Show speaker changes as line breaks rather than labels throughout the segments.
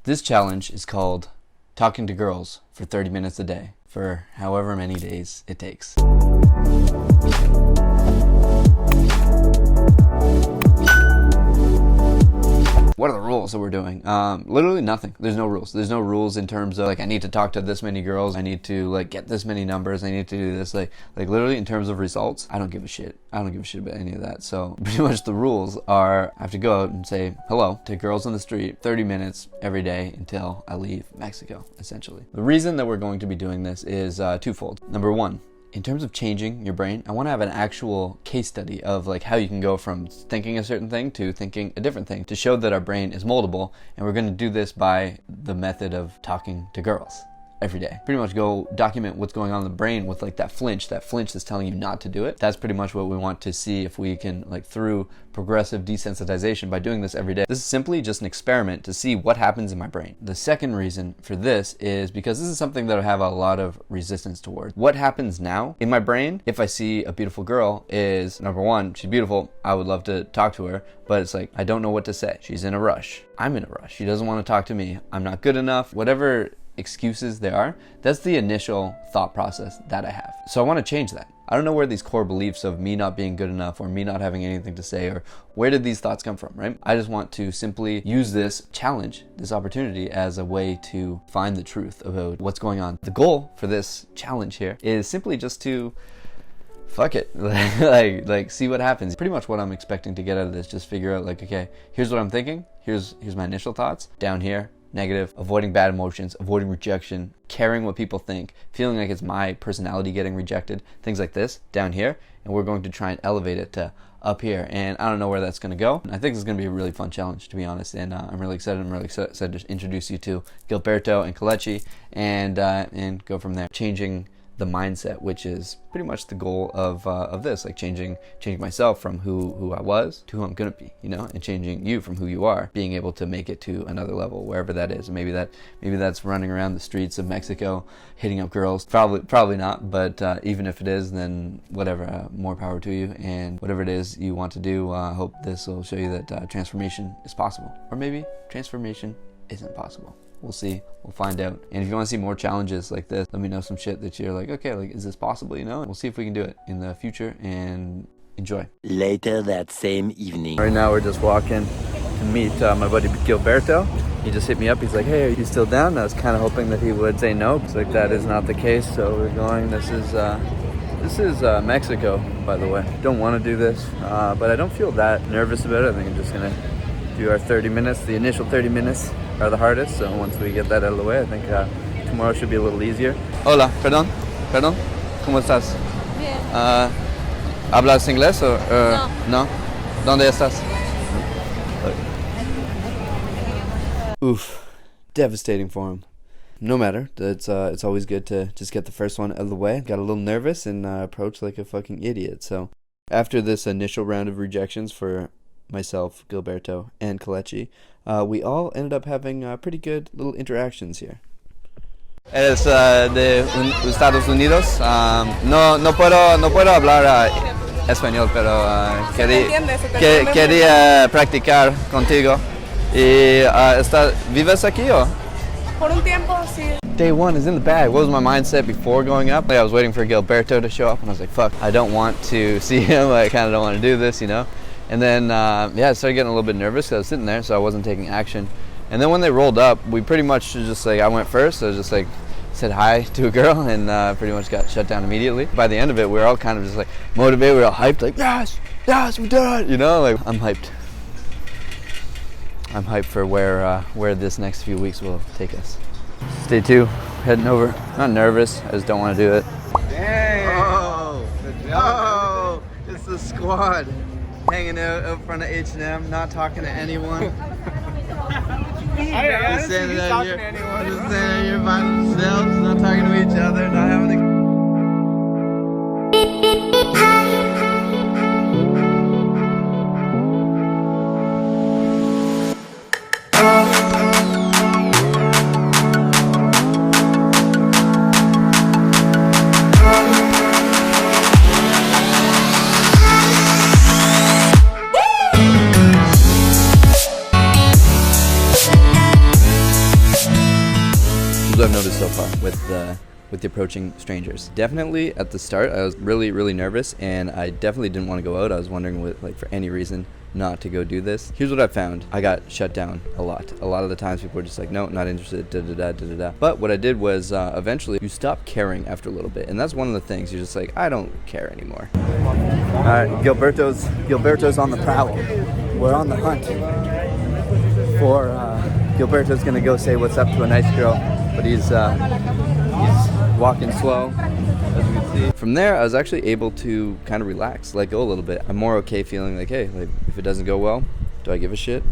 This challenge is called talking to girls for 30 minutes a day for however many days it takes. What are the rules that we're doing? Literally nothing. There's no rules. There's no rules in terms of like I need to talk to this many girls. I need to like get this many numbers. I need to do this. Like literally in terms of results, I don't give a shit. I don't give a shit about any of that. So pretty much the rules are I have to go out and say hello to girls on the street 30 minutes every day until I leave Mexico, essentially. The reason that we're going to be doing this is twofold. Number one, in terms of changing your brain, I want to have an actual case study of like how you can go from thinking a certain thing to thinking a different thing to show that our brain is moldable. And we're going to do this by the method of talking to girls every day. Pretty much go document what's going on in the brain with like that flinch that's telling you not to do it. That's pretty much what we want to see if we can, like through progressive desensitization by doing this every day. This is simply just an experiment to see what happens in my brain. The second reason for this is because this is something that I have a lot of resistance towards. What happens now in my brain if I see a beautiful girl is, number one, she's beautiful. I would love to talk to her, but it's like, I don't know what to say. She's in a rush. I'm in a rush. She doesn't want to talk to me. I'm not good enough. Whatever excuses there are, that's the initial thought process that I have. So I want to change that. I don't know where these core beliefs of me not being good enough or me not having anything to say, or where did these thoughts come from, right? I just want to simply use this challenge, this opportunity, as a way to find the truth about what's going on. The goal for this challenge here is simply just to fuck it, like see what happens. Pretty much what I'm expecting to get out of this, just figure out like, okay, here's what I'm thinking, here's my initial thoughts, down here, negative, avoiding bad emotions, avoiding rejection, caring what people think, feeling like it's my personality getting rejected, things like this down here, and we're going to try and elevate it to up here. And I don't know where that's going to go. I think it's going to be a really fun challenge, to be honest, and I'm really excited. I'm really excited to introduce you to Gilberto and Kalechi and go from there. Changing the mindset, which is pretty much the goal of this, like changing myself from who I was to who I'm gonna be, you know, and changing you from who you are, being able to make it to another level, wherever that is. Maybe that's running around the streets of Mexico, hitting up girls. Probably not, but even if it is, then whatever, more power to you. And whatever it is you want to do, I hope this will show you that transformation is possible, or maybe transformation isn't possible. We'll see. We'll find out. And if you want to see more challenges like this, let me know some shit that you're like, okay, like, is this possible, you know? We'll see if we can do it in the future, and enjoy.
Later that same evening.
Right now we're just walking to meet my buddy Gilberto. He just hit me up. He's like, hey, are you still down? I was kind of hoping that he would say no. It's like, that is not the case. So we're going. This is Mexico, by the way. Don't want to do this, but I don't feel that nervous about it. I think I'm just going to do our 30 minutes. The initial 30 minutes are the hardest, so once we get that out of the way, I think tomorrow should be a little easier. Hola, perdón, ¿cómo estás?
Bien.
¿Hablas inglés o no? ¿Dónde estás? Oof, devastating for him. No matter, it's always good to just get the first one out of the way. Got a little nervous and approached like a fucking idiot. So after this initial round of rejections for myself, Gilberto, and Kalechi, we all ended up having pretty good little interactions here. Eres de Estados Unidos. No puedo hablar español, pero quería practicar contigo. Y ¿vives aquí o?
Por un tiempo, sí.
Day one is in the bag. What was my mindset before going up? Like, I was waiting for Gilberto to show up, and I was like, fuck, I don't want to see him. I kind of don't want to do this, you know? And then, I started getting a little bit nervous because I was sitting there, so I wasn't taking action. And then when they rolled up, we pretty much just like, I went first. So I just like said hi to a girl and pretty much got shut down immediately. By the end of it, we were all kind of just like motivated. We were all hyped, like, yes, we did it. You know, like, I'm hyped. I'm hyped for where this next few weeks will take us. Day two, heading over. Not nervous, I just don't want to do it. Dang! Oh, it's the squad. Hanging out front of H&M, not talking to anyone. Just standing out here by themselves, not talking to each other, not having a I've noticed so far with the approaching strangers. Definitely at the start, I was really nervous, and I definitely didn't want to go out. I was wondering for any reason not to go do this. Here's what I found. I got shut down a lot. A lot of the times people were just like, no, not interested, da-da-da. But what I did was eventually you stop caring after a little bit. And that's one of the things. You're just like, I don't care anymore. All right, Gilberto's on the prowl. We're on the hunt for, Gilberto's gonna go say what's up to a nice girl, but he's walking slow, as you can see. From there, I was actually able to kind of relax, let go a little bit. I'm more okay feeling like, hey, if it doesn't go well, do I give a shit?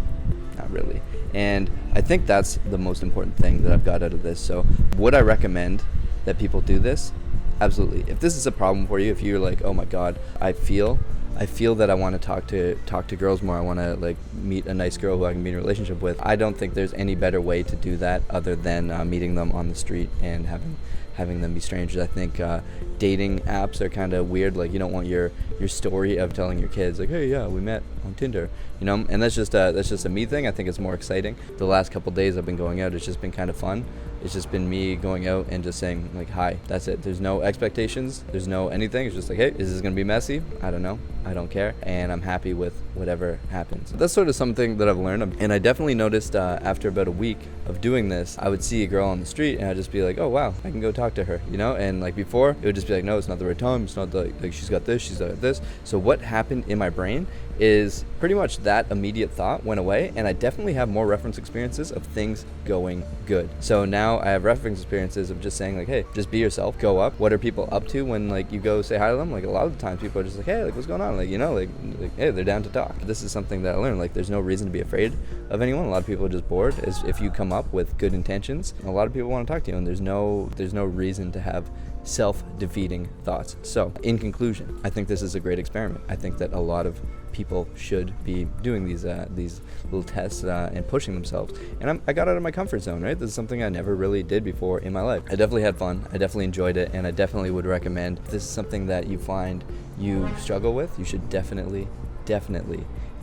Not really. And I think that's the most important thing that I've got out of this. So would I recommend that people do this? Absolutely. If this is a problem for you, if you're like, oh my God, I feel that I want to talk to girls more. I want to meet a nice girl who I can be in a relationship with. I don't think there's any better way to do that other than meeting them on the street and having them be strangers. I think dating apps are kind of weird. Like, you don't want your story of telling your kids like, hey, yeah, we met on Tinder, you know. And that's just a me thing. I think it's more exciting. The last couple days I've been going out, it's just been kind of fun. It's just been me going out and just saying like, hi. That's it. There's no expectations. There's no anything. It's just like, hey, is this gonna be messy? I don't know. I don't care, and I'm happy with whatever happens. That's sort of something that I've learned, and I definitely noticed after about a week of doing this, I would see a girl on the street and I'd just be like, oh wow, I can go talk to her, you know. And like before, it would just be like, no, it's not the right time, it's not like she's got this, she's got this. So what happened in my brain is pretty much that immediate thought went away, and I definitely have more reference experiences of things going good. So now I have reference experiences of just saying like, hey, just be yourself, go up. What are people up to when like you go say hi to them? Like a lot of the times people are just like, hey, like what's going on? Like, you know, like hey, they're down to talk. This is something that I learned. Like there's no reason to be afraid of anyone. A lot of people are just bored. As if you come up with good intentions, a lot of people want to talk to you, and there's no reason to have self-defeating thoughts. So in conclusion, I think this is a great experiment. I think that a lot of people should be doing these little tests and pushing themselves. And I got out of my comfort zone, right? This is something I never really did before in my life. I definitely had fun. I definitely enjoyed it, and I definitely would recommend. If this is something that you find you struggle with, you should definitely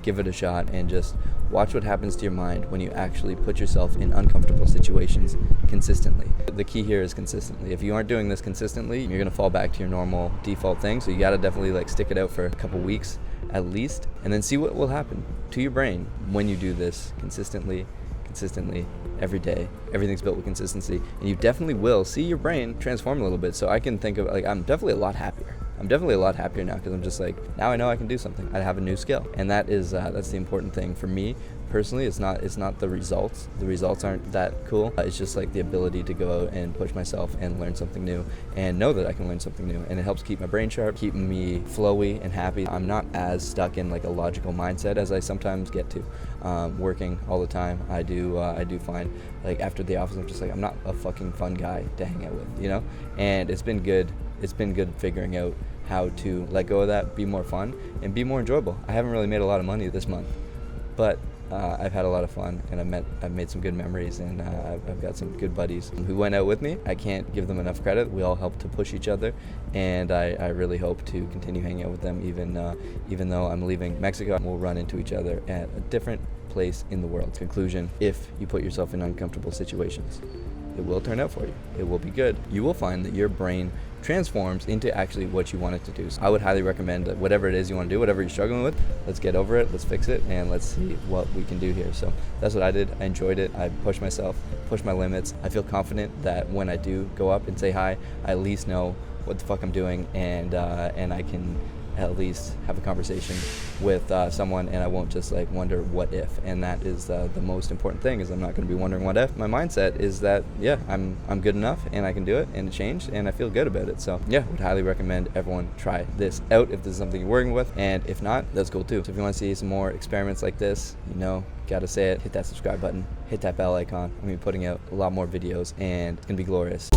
give it a shot and just watch what happens to your mind when you actually put yourself in uncomfortable situations consistently. The key here is consistently. If you aren't doing this consistently, you're gonna fall back to your normal default thing. So you gotta definitely stick it out for a couple weeks at least, and then see what will happen to your brain when you do this consistently every day. Everything's built with consistency, and you definitely will see your brain transform a little bit. So I can think of I'm definitely a lot happier. I'm definitely a lot happier now because I'm just like, now I know I can do something. I have a new skill, and that is that's the important thing for me personally. It's not the results. The results aren't that cool. It's just like the ability to go out and push myself and learn something new, and know that I can learn something new, and it helps keep my brain sharp, keep me flowy and happy. I'm not as stuck in a logical mindset as I sometimes get to. Working all the time, I do find after the office, I'm just I'm not a fucking fun guy to hang out with, you know. And it's been good figuring out how to let go of that, be more fun, and be more enjoyable. I haven't really made a lot of money this month, but I've had a lot of fun, and I've made some good memories, and I've got some good buddies who went out with me. I can't give them enough credit. We all helped to push each other, and I really hope to continue hanging out with them even though I'm leaving Mexico. We'll run into each other at a different place in the world. Conclusion, if you put yourself in uncomfortable situations, it will turn out for you. It will be good. You will find that your brain transforms into actually what you want it to do. So I would highly recommend that whatever it is you want to do, whatever you're struggling with, let's get over it, let's fix it, and let's see what we can do here. So that's what I did. I enjoyed it. I pushed myself, pushed my limits. I feel confident that when I do go up and say hi, I at least know what the fuck I'm doing, and I can at least have a conversation with someone, and I won't just wonder what if. And that is the most important thing, is I'm not going to be wondering what if. My mindset is that I'm good enough, and I can do it, and it changed, and I feel good about it. So would highly recommend everyone try this out if this is something you're working with, and if not, that's cool too. So if you want to see some more experiments like this, gotta say it, hit that subscribe button, hit that bell icon. I'm gonna be putting out a lot more videos, and it's gonna be glorious.